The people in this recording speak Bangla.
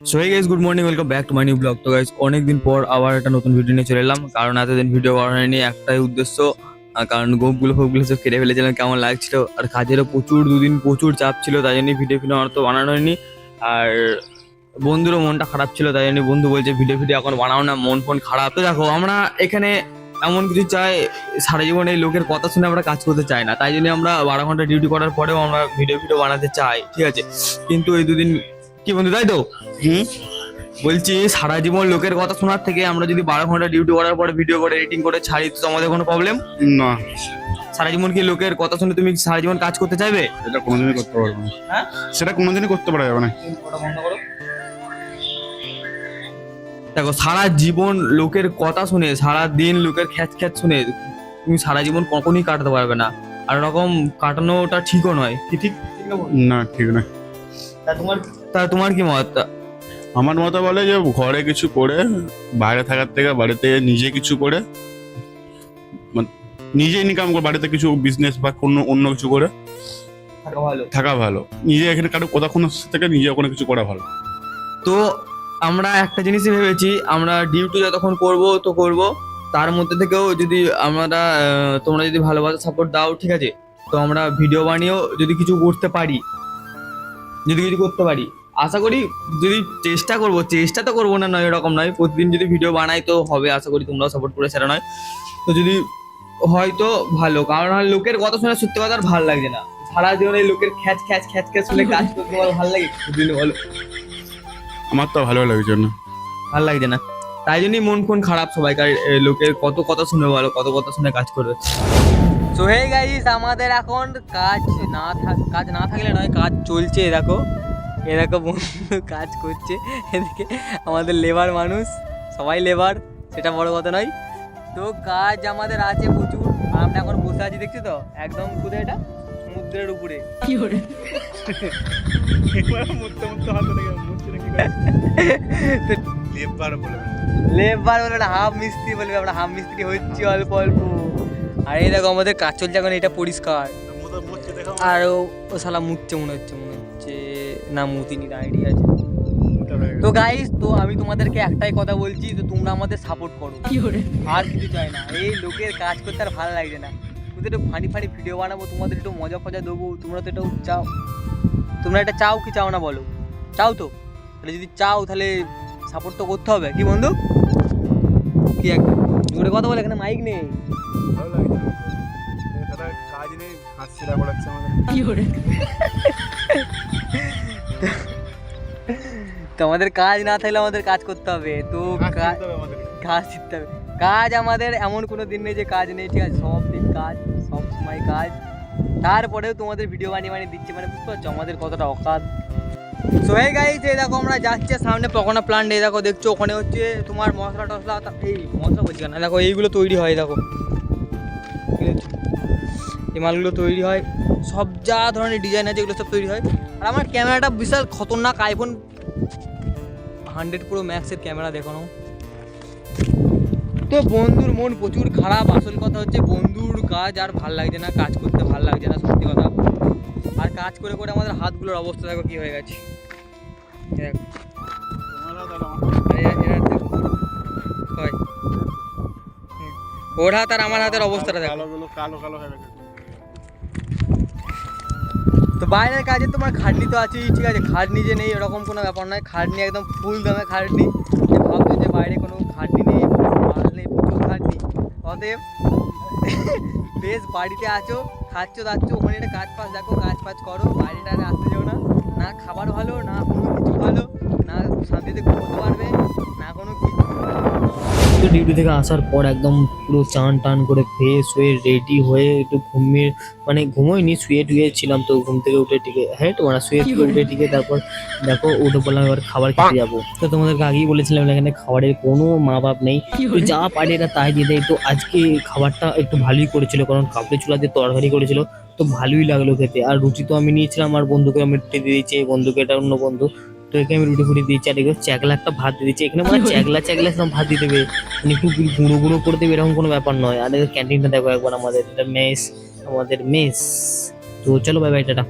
So hey guys, good morning, welcome back to my new vlog. তো গাইস, অনেকদিন পর আবার একটা নতুন ভিডিও নিয়ে চলে এলাম। কারণ এতদিন ভিডিও করা হয়নি, একটাই উদ্দেশ্য, কারণ গোপগুলো সব কেটে ফেলেছিলাম, কেমন লাগছিল। আর কাজেরও দুদিন প্রচুর চাপ ছিল, তাই জন্য ভিডিও আমার তো বানানো হয়নি। আর বন্ধুরও মনটা খারাপ ছিল, তাই জন্য বন্ধু বলছে ভিডিও এখন বানাও না, মন ফোন খারাপ। তো দেখো, আমরা এখানে এমন কিছু চাই, সারা জীবন এই লোকের কথা শুনে আমরা কাজ করতে চাই না, তাই জন্য আমরা 12 ঘন্টা ডিউটি করার পরেও আমরা ভিডিও বানাতে চাই, ঠিক আছে। কিন্তু এই দুদিন কি বন্ধু, তাই তো? বলছি, সারা জীবন লোকের কথা শোনার থেকে আমরা যদি 12 ঘন্টা ডিউটি করার পরে ভিডিও করে এডিটিং করে ছাড়ি, তো আমাদের কোনো প্রবলেম না। সারা জীবন কি লোকের কথা শুনে তুমি সারা জীবন কাজ করতে চাইবে? এটা কোনোদিনই করতে পারবে না। হ্যাঁ, সেটা কোনোদিনই করতে পারা যাবে না। দেখো, সারা জীবন লোকের কথা শুনে, সারা দিন লোকের খ্যাচ শুনে তুমি সারা জীবন কখনই কাটাতে পারবে না। আর এরকম কাটানোটা ঠিকও নয়। কি ঠিক? না, ঠিক না। তোমার কি মত? আমার মতো বলে যে ঘরে কিছু করে, বাইরে থাকার থেকে বাড়িতে নিজে কিছু করে, নিজে ইনকাম করে, বাড়িতে কিছু বিজনেস বা কোনো অন্য কিছু করে থাকা ভালো। নিজে এখানে কারো কথা কোনো থেকে নিজে ওখানে কিছু করা ভালো। তো আমরা একটা জিনিসই ভেবেছি, আমরা ডিউটি যতক্ষণ করব তো করব, তার মধ্যে থেকেও যদি আমরা তোমরা যদি ভালোভাবে সাপোর্ট দাও, ঠিক আছে, তো আমরা ভিডিও বানিয়েও যদি কিছু করতে পারি, আশা করি। যদি চেষ্টা তো করবো না, নয় এরকম নয়, প্রতিদিন যদি ভিডিও বানাই তো হবে, আশা করি তোমরাও সাপোর্ট করে, সেটা নয়। তো যদি হয়তো ভালো, কারণ লোকের কথা শুনে সত্যি কথা আর ভালো লাগছে না। সারা জীবন এই লোকের খ্যাচ শুনে কাজ করতে ভালো লাগে? বলো, আমার তো ভালো লাগছে না, ভালো লাগছে না, তাই জন্যই মন ফোন খারাপ সবাইকার। লোকের কত কথা শুনে বলো, কত কথা শুনে কাজ করবে। সো হে গাইস, আমাদের এখন কাজ না থাকলে নয়, কাজ চলছে। এ দেখো বন্ধু কাজ করছে, এদিকে আমাদের লেবার মানুষ, সবাই লেবার, সেটা বড় কথা নয়। তো কাজ আমাদের আছে প্রচুর, আর আমরা এখন বসে আছি, দেখছি তো একদম কোথায়, এটা সমুদ্রের উপরে। কি করে লেবার বলবে না, হাফ মিস্ত্রি বলবে। আমরা হাফ মিস্ত্রি হচ্ছি অল্প অল্প। আর এই দেখো আমাদের কাজ চলছে এখন, এটা পরিষ্কার। আর ও শালা মুতছে মনে হচ্ছে না, মুতিনি, আইডিয়া আছে। তো গাইস, তো আমি তোমাদেরকে একটাই কথা বলছি, তো তোমরা আমাদের সাপোর্ট করো, আর কিছু চাই না। এই লোকের কাজ করতে আর ভালো লাগছে না। তোদের একটু ফানি ভিডিও বানাবো, তোমাদের একটু মজা ফজা দেবো, তোমরা তো এটাও চাও। তোমরা এটা চাও কি চাও না বলো? চাও তো? তাহলে যদি চাও তাহলে সাপোর্ট তো করতে হবে, কি বন্ধু? কি একটা জোরে কথা বলে, এখানে মাইক নেই। কাজ নেই, হাসিরা করাচ্ছে আমাদের। তো আমাদের কাজ না থাকলে আমাদের কাজ করতে হবে, তো কাজ শিখতে হবে। কাজ আমাদের এমন কোনো দিন নেই যে কাজ নেই, ঠিক আছে? সব দিন কাজ, সব সময় কাজ। তারপরেও তোমাদের ভিডিও বানিয়ে দিচ্ছে, মানে বুঝতে পারছো আমাদের কতটা অকাজ। সো হে গাইস, এই দেখো আমরা যাচ্ছি সামনে পকোনা প্লান্ট। এই দেখো, দেখছো ওখানে হচ্ছে তোমার মশলা টসলা, এই মশলা বলছি না, দেখো এইগুলো তৈরি হয়, দেখো এই মালগুলো তৈরি হয়, সব যা ধরনের ডিজাইন আছে এগুলো সব তৈরি হয়। আর আমার ক্যামেরাটা বিশাল খতরনাক, আইফোন 100 Pro ম্যাক্সের ক্যামেরা, দেখো না। তো বন্ধুর মন প্রচুর খারাপ। আসল কথা হচ্ছে বন্ধুর কাজ আর ভাল লাগছে না, কাজ করতে ভাল লাগছে না, সত্যি কথা। আর কাজ করে করে আমাদের হাতগুলোর অবস্থা দেখো কি হয়ে গেছে। ওর হাত আর আমার হাতের অবস্থাটা দেখো, কালো কালো হয়ে গেছে। তো বাইরের কাজে তোমার খাটনি তো আছেই, ঠিক আছে, খাটনি যে নেই এরকম কোনো ব্যাপার নয়, খাটনি একদম ফুল দামে খাটনি। যে ভাবছো যে বাইরে কোনো খাটনি নেই, মাল নেই, প্রচুর খাটনি। অতএব বেশ বাড়িতে আছো, খাচ্ছ দাচ্ছ, ওখানে একটা কাজ ফাজ দেখো, কাজ ফাজ করো, বাইরেটা আসতে যাও না। না খাবার ভালো, না কোনো কিছু ভালো, না শান্তিতে ঘুমোতে পারবে, না কোনো কিছু। তো ডিউটি থেকে আসার পর একদম পুরো চান টান করে ফ্রেশ হয়ে রেডি হয়ে একটু ঘুমোইনি, শুয়ে ছিলাম। তো ঘুম থেকে উঠে শুয়ে তারপর দেখো উঠে বললাম এবার খাবার খেতে যাবো। তো তোমাদেরকে আগেই বলেছিলাম এখানে খাবারের কোনো মা বাপ নেই, তো যা পারে এরা তাই দিয়ে দেয়। তো আজকে খাবারটা একটু ভালোই করেছিল, কারণ কাপড়ে চুলা দিয়ে তরকারি করেছিল, তো ভালোই লাগলো খেতে। আর রুটি তো আমি নিয়েছিলাম, আর বন্ধুকে আমি রুটি দিয়ে দিয়েছি, এই বন্ধুকে, এটা অন্য বন্ধু। তো এখানে আমি রুটি ফুটি দিয়েছি, আর এগুলো চ্যাগলা একটা ভাত দিয়ে দিচ্ছি। এখানে মানে চ্যাগলা সব ভাত দিয়ে দেবে, মানে একটু গুঁড়ো করে দেবে, এরকম কোনো ব্যাপার নয়। আর ক্যান্টিনটা দেখো একবার, আমাদের মেস। তো চলো, বাই বাই, টাটা।